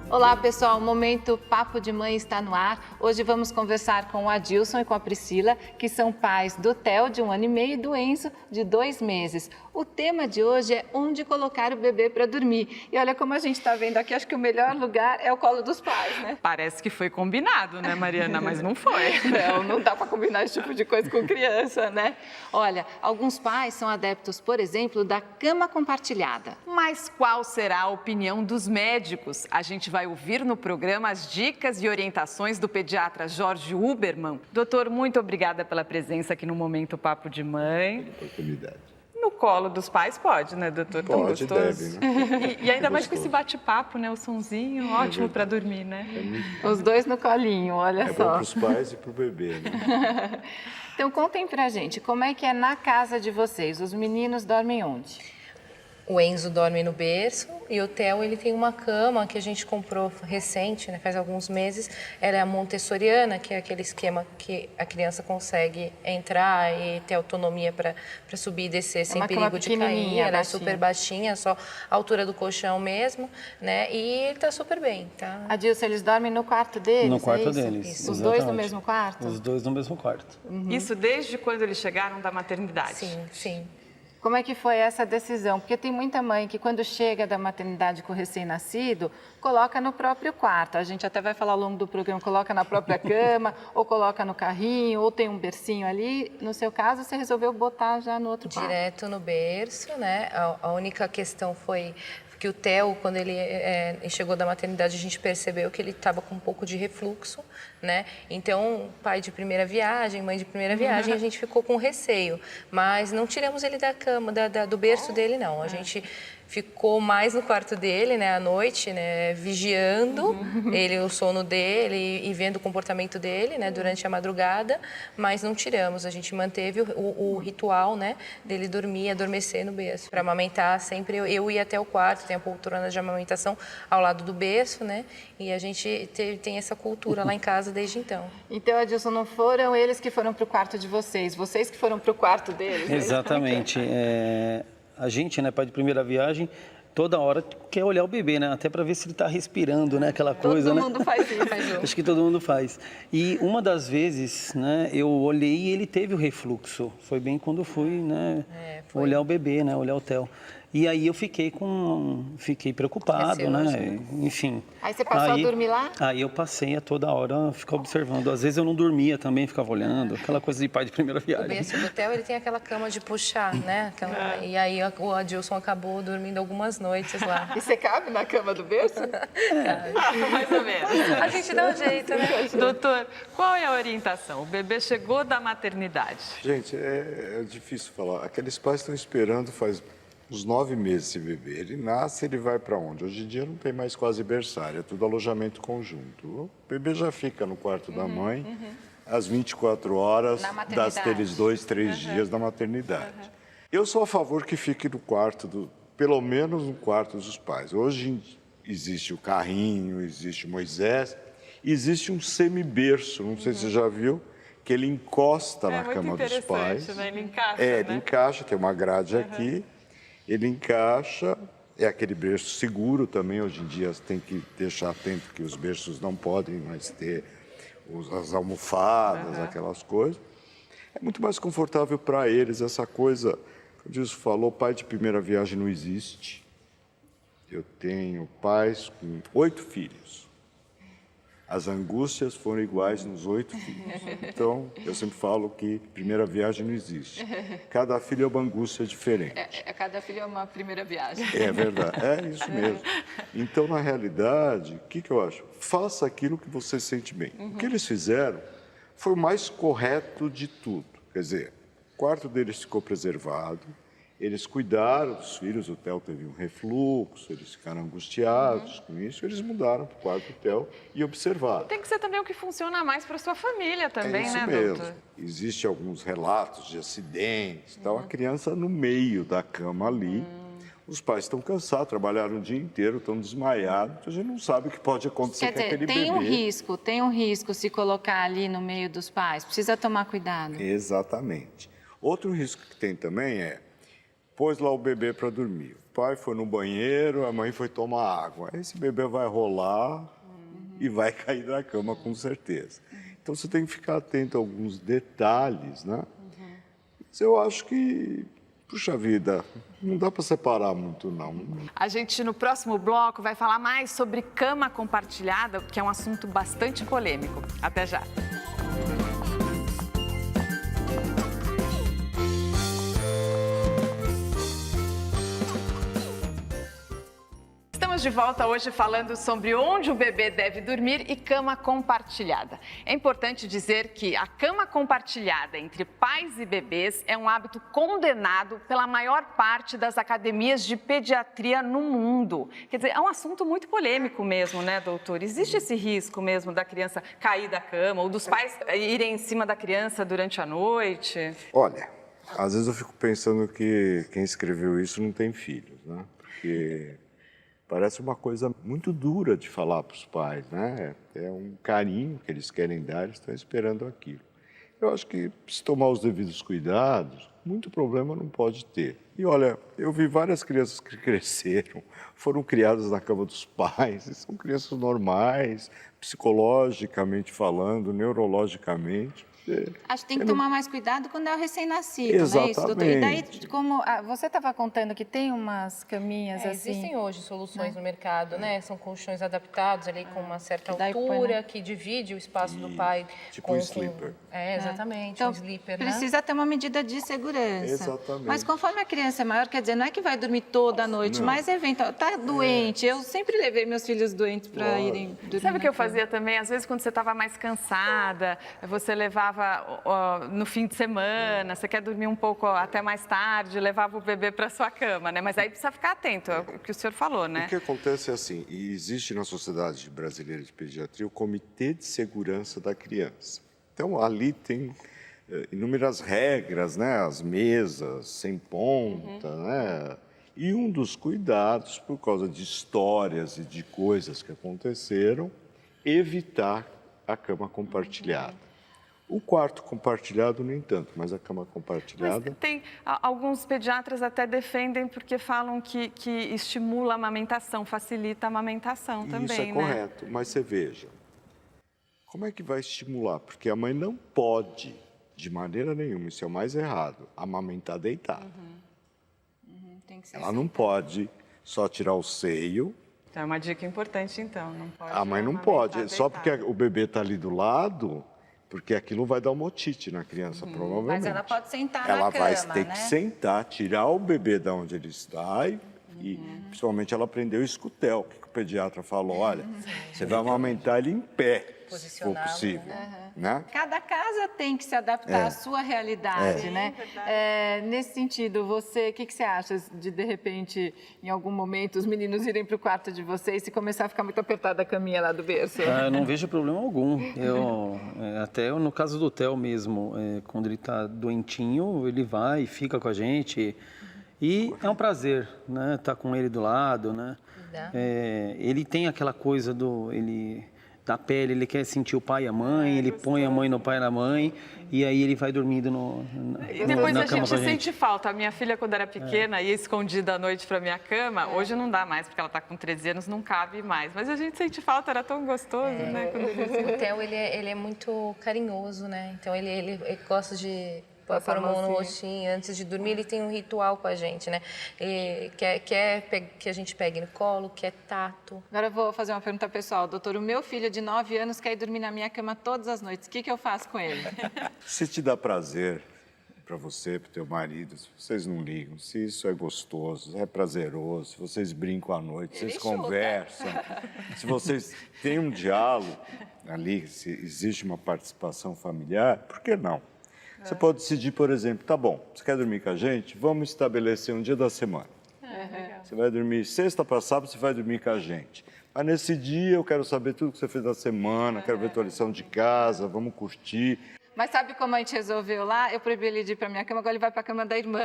Olá pessoal, o Momento Papo de Mãe está no ar. Hoje vamos conversar com o Adilson e com a Priscila, que são pais do Theo, de 1 ano e meio, e do Enzo, de 2 meses. O tema de hoje é onde colocar o bebê para dormir. E olha como a gente está vendo aqui, acho que o melhor lugar é o colo dos pais, né? Parece que foi combinado, né, Mariana? Mas não foi. Não dá para combinar esse tipo de coisa com criança, né? Olha, alguns pais são adeptos, por exemplo, da cama compartilhada. Mas qual será a opinião dos médicos? A gente vai ouvir no programa as dicas e orientações do pediatra Jorge Uberman. Doutor, muito obrigada pela presença aqui no Momento Papo de Mãe. Oportunidade. No colo dos pais pode, né, doutor? Tão Pode, gostoso. deve, né? E ainda mais com esse bate-papo, né? O sonzinho, ótimo para dormir, né? Os dois no colinho, olha É bom só. para os pais e para o bebê, né? Então contem pra gente, como é que é na casa de vocês? Os meninos dormem onde? O Enzo dorme no berço e o Theo, ele tem uma cama que a gente comprou recente, né, faz alguns meses. Ela é a montessoriana, que é aquele esquema que a criança consegue entrar e ter autonomia para subir e descer sem uma perigo cama de cair. pequenininha, Ela é baixinha. super baixinha, só a altura do colchão mesmo, né? E ele tá super bem, tá? Adilson, eles dormem no quarto deles? No quarto é isso? deles. Isso. Os dois no exatamente. mesmo quarto? Os dois no mesmo quarto. Isso desde quando eles chegaram da maternidade? Sim, sim. Como é que foi essa decisão? Porque tem muita mãe que quando chega da maternidade com o recém-nascido, coloca no próprio quarto. A gente até vai falar ao longo do programa, coloca na própria cama, ou coloca no carrinho, ou tem um bercinho ali. No seu caso, você resolveu botar já no outro quarto. Direto no berço, né? A única questão foi que o Theo, quando ele chegou da maternidade, a gente percebeu que ele estava com um pouco de refluxo, né? Então, pai de primeira viagem, mãe de primeira viagem, a gente ficou com receio. Mas não tiramos ele da cama, do berço dele, não. A gente ficou mais no quarto dele, né, à noite, né, vigiando ele, o sono dele e vendo o comportamento dele, né, durante a madrugada, mas não tiramos. A gente manteve o ritual, né, dele dormir, adormecer no berço. Para amamentar, sempre eu ia até o quarto, tem a poltrona de amamentação ao lado do berço, né, e a gente tem essa cultura lá em casa desde então. Então, Adilson, não foram eles que foram para o quarto de vocês que foram para o quarto deles? Exatamente. A gente, né, pai de primeira viagem, toda hora quer olhar o bebê, né? Até para ver se ele está respirando, né? Aquela coisa, Todo né? mundo faz isso. Acho que todo mundo faz. E uma das vezes, né, eu olhei e ele teve o refluxo. Foi bem quando eu fui, né, olhar o bebê, né, olhar o Theo. E aí eu fiquei preocupado, Receoso, né? Enfim. Aí você passou a dormir lá? Aí eu passei a toda hora ficar observando. Às vezes eu não dormia também, ficava olhando. Aquela coisa de pai de primeira O viagem. berço do Theo, ele tem aquela cama de puxar, né? E aí o Adilson acabou dormindo algumas noites lá. E você cabe na cama do berço? Mais ou menos. A gente dá um jeito, né? Doutor, qual é a orientação? O bebê chegou da maternidade. Gente, é difícil falar. Aqueles pais estão esperando faz uns 9 meses esse bebê. Ele nasce, ele vai para onde? Hoje em dia não tem mais quase berçário, é tudo alojamento conjunto. O bebê já fica no quarto da mãe às 24 horas daqueles 2, 3 dias da maternidade. Eu sou a favor que fique no quarto, pelo menos no quarto dos pais. Hoje existe o carrinho, existe o Moisés, existe um semiberço, não sei se você já viu, que ele encosta na cama dos pais. Né? Ele encaixa, ele encaixa, tem uma grade aqui, ele encaixa, é aquele berço seguro também, hoje em dia tem que deixar atento que os berços não podem mais ter as almofadas, aquelas coisas. É muito mais confortável para eles essa coisa, como o Dilson falou, pai de primeira viagem não existe. Eu tenho pais com 8 filhos. As angústias foram iguais nos 8 filhos. Então, eu sempre falo que primeira viagem não existe. Cada filho é uma angústia diferente. Cada filho é uma primeira viagem. É verdade, é isso mesmo. Então, na realidade, o que eu acho? Faça aquilo que você sente bem. O que eles fizeram foi o mais correto de tudo. Quer dizer, o quarto deles ficou preservado, eles cuidaram dos filhos, o Theo teve um refluxo, eles ficaram angustiados com isso, eles mudaram para o quarto do Theo e observaram. Tem que ser também o que funciona mais para sua família também, É isso né, mesmo. doutor? Existem alguns relatos de acidentes, então a criança no meio da cama ali, os pais estão cansados, trabalharam o dia inteiro, estão desmaiados, então a gente não sabe o que pode acontecer Quer com dizer, aquele tem bebê. tem um risco se colocar ali no meio dos pais, precisa tomar cuidado. Exatamente. Outro risco que tem também é, pôs lá o bebê para dormir. pai foi no banheiro, a mãe foi tomar água. Esse bebê vai rolar e vai cair da cama com certeza. Então você tem que ficar atento a alguns detalhes, né? Mas eu acho que, puxa vida, não dá para separar muito, não. A gente, no próximo bloco, vai falar mais sobre cama compartilhada, que é um assunto bastante polêmico. Até já. Estamos de volta hoje falando sobre onde o bebê deve dormir e cama compartilhada. É importante dizer que a cama compartilhada entre pais e bebês é um hábito condenado pela maior parte das academias de pediatria no mundo. Quer dizer, é um assunto muito polêmico mesmo, né, doutor? Existe esse risco mesmo da criança cair da cama ou dos pais irem em cima da criança durante a noite? Olha, às vezes eu fico pensando que quem escreveu isso não tem filhos, né? Porque parece uma coisa muito dura de falar para os pais, né? É um carinho que eles querem dar, eles estão esperando aquilo. Eu acho que se tomar os devidos cuidados, muito problema não pode ter. E olha, eu vi várias crianças que cresceram, foram criadas na cama dos pais, e são crianças normais, psicologicamente falando, neurologicamente. Acho que tem que tomar mais cuidado quando é o recém-nascido, não é isso, doutor? E daí, como você estava contando que tem umas caminhas assim... Existem hoje soluções no mercado, né? São colchões adaptados ali com uma certa daí altura, que divide o espaço do pai tipo um sleeper. Exatamente, Então, um sleeper, né? precisa ter uma medida de segurança. Exatamente. Mas conforme a criança é maior, quer dizer, não é que vai dormir toda a noite, mas eventual, tá doente. Eu sempre levei meus filhos doentes para irem dormir. Sabe o que eu fazia também? Às vezes, quando você estava mais cansada, você levava no fim de semana, você quer dormir um pouco até mais tarde, levava o bebê para sua cama, né? Mas aí precisa ficar atento, é o que o senhor falou, né? O que acontece é assim, e existe na Sociedade Brasileira de Pediatria o Comitê de Segurança da Criança. Então, ali tem inúmeras regras, né? As mesas sem ponta, né? E um dos cuidados, por causa de histórias e de coisas que aconteceram, evitar a cama compartilhada. O quarto compartilhado, nem tanto, mas a cama compartilhada... Mas tem, alguns pediatras até defendem porque falam que estimula a amamentação, facilita a amamentação também, isso é né? correto, mas você veja, como é que vai estimular? Porque a mãe não pode, de maneira nenhuma, isso é o mais errado, amamentar deitada. Tem que ser Ela não pode só tirar o seio. Então é uma dica importante, então. Não pode A mãe não pode, só porque o bebê está ali do lado... Porque aquilo vai dar uma otite na criança, provavelmente. Mas ela pode sentar ela na cama, vai ter que sentar, tirar o bebê de onde ele está e principalmente ela aprendeu escutel, que o pediatra falou, olha, você vai amamentar ele em pé, se for possível, né? Cada casa tem que se adaptar à sua realidade, né? Nesse sentido, o que você acha de repente, em algum momento, os meninos irem para o quarto de vocês e começar a ficar muito apertada a caminha lá do berço? Eu não vejo problema algum. Até no caso do Theo mesmo, quando ele está doentinho, ele vai e fica com a gente. E é um prazer, né? Estar com ele do lado, né? Ele tem aquela coisa da pele, ele quer sentir o pai e a mãe, ele põe a mãe no pai e na mãe, e aí ele vai dormindo E depois na a cama gente com a gente. sente falta. A minha filha, quando era pequena, ia escondida à noite para minha cama. Hoje não dá mais, porque ela está com 13 anos, não cabe mais. Mas a gente sente falta, era tão gostoso, né? O Theo, ele é muito carinhoso, né? Então, ele gosta de... Pôr a mão no rostinho, antes de dormir, ele tem um ritual com a gente, né? Ele quer que a gente pegue no colo, quer tato. Agora eu vou fazer uma pergunta pessoal. Doutor, o meu filho de 9 anos quer ir dormir na minha cama todas as noites. O que eu faço com ele? Se te dá prazer para você, para o teu marido, se vocês não ligam, se isso é gostoso, é prazeroso, se vocês brincam à noite, vocês conversam, se vocês têm um diálogo ali, se existe uma participação familiar, por que não? Você pode decidir, por exemplo, tá bom, você quer dormir com a gente? Vamos estabelecer um dia da semana. Você vai dormir sexta para sábado, você vai dormir com a gente. Mas nesse dia eu quero saber tudo que você fez da semana, quero ver tua lição de casa, vamos curtir. Mas sabe como a gente resolveu lá? Eu proibi ele de ir para minha cama, agora ele vai para a cama da irmã.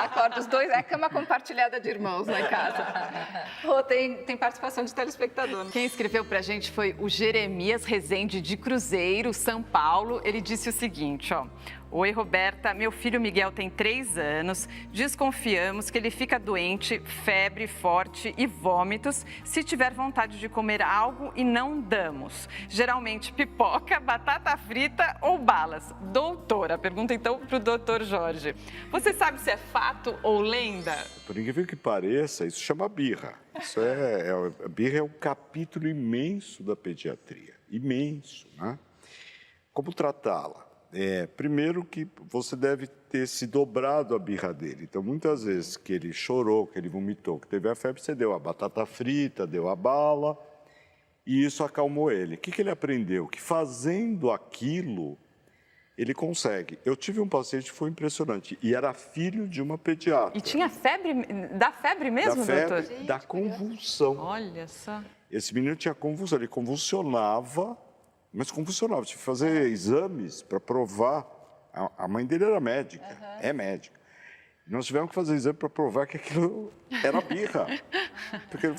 Acorda os dois, é cama compartilhada de irmãos lá em casa. Tem participação de telespectador. Quem escreveu pra gente foi o Jeremias Rezende de Cruzeiro, São Paulo. Ele disse o seguinte, ó: Oi, Roberta. Meu filho Miguel tem 3 anos. Desconfiamos que ele fica doente, febre forte e vômitos se tiver vontade de comer algo e não damos. Geralmente pipoca, batata frita ou balas. Doutora, pergunta então para o doutor Jorge. Você sabe se é fato ou lenda? Por incrível que pareça, isso chama birra. A birra é um capítulo imenso da pediatria. Imenso, né? Como tratá-la? Primeiro que você deve ter se dobrado a birra dele. Então, muitas vezes que ele chorou, que ele vomitou, que teve a febre, você deu a batata frita, deu a bala, e isso acalmou ele. O que ele aprendeu? Que fazendo aquilo, ele consegue. Eu tive um paciente que foi impressionante, e era filho de uma pediatra. E tinha febre, da febre mesmo, doutor? Da convulsão. Olha só. Esse menino tinha convulsão, ele convulsionava, mas convulsionava. Tive que fazer exames para provar. A mãe dele era médica, é médica. Nós tivemos que fazer exame para provar que aquilo era birra. Porque ele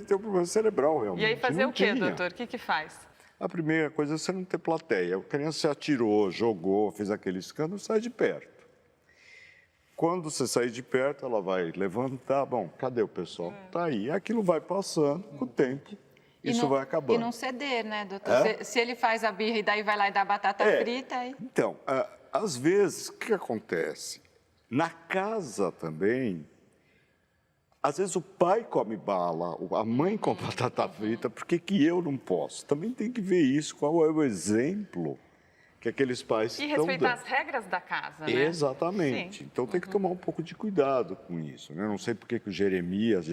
tem um problema cerebral, realmente. E aí fazer o quê, doutor? O que faz? A primeira coisa é você não ter plateia. A criança se atirou, jogou, fez aquele escândalo, sai de perto. Quando você sair de perto, ela vai levantar. Bom, cadê o pessoal? Tá aí. Aquilo vai passando com o tempo. Isso vai acabando. E não ceder, né, doutor? Se ele faz a birra e daí vai lá e dá batata frita... Aí... Então, às vezes, o que acontece? Na casa também, às vezes o pai come bala, a mãe come batata frita, por que eu não posso? Também tem que ver isso, qual é o exemplo que aqueles pais estão dando. E respeitar as regras da casa, né? Exatamente. Sim. Então tem que tomar um pouco de cuidado com isso, né? Eu não sei por que o Jeremias,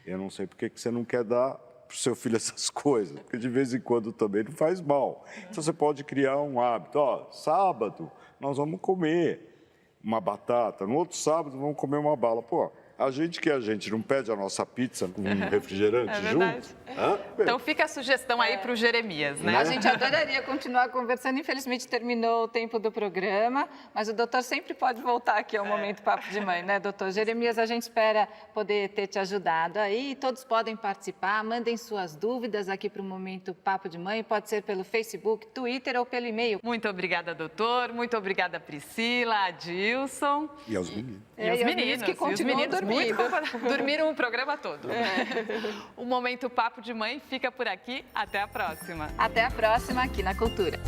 eu não sei por que você não quer dar para o seu filho essas coisas, porque de vez em quando também não faz mal. Então você pode criar um hábito, sábado nós vamos comer uma batata, no outro sábado vamos comer uma bala. Pô, a gente não pede a nossa pizza com um refrigerante junto? Então fica a sugestão aí para o Jeremias, né? A gente adoraria continuar conversando, infelizmente terminou o tempo do programa, mas o doutor sempre pode voltar aqui ao Momento Papo de Mãe, né, doutor? Jeremias, a gente espera poder ter te ajudado aí, todos podem participar, mandem suas dúvidas aqui para o Momento Papo de Mãe, pode ser pelo Facebook, Twitter ou pelo e-mail. Muito obrigada, doutor, muito obrigada, Priscila, Adilson. E aos meninos. E os meninos que continuam dormindo. Dormiram o programa todo. O Momento Papo de Mãe fica por aqui. Até a próxima. Até a próxima aqui na Cultura.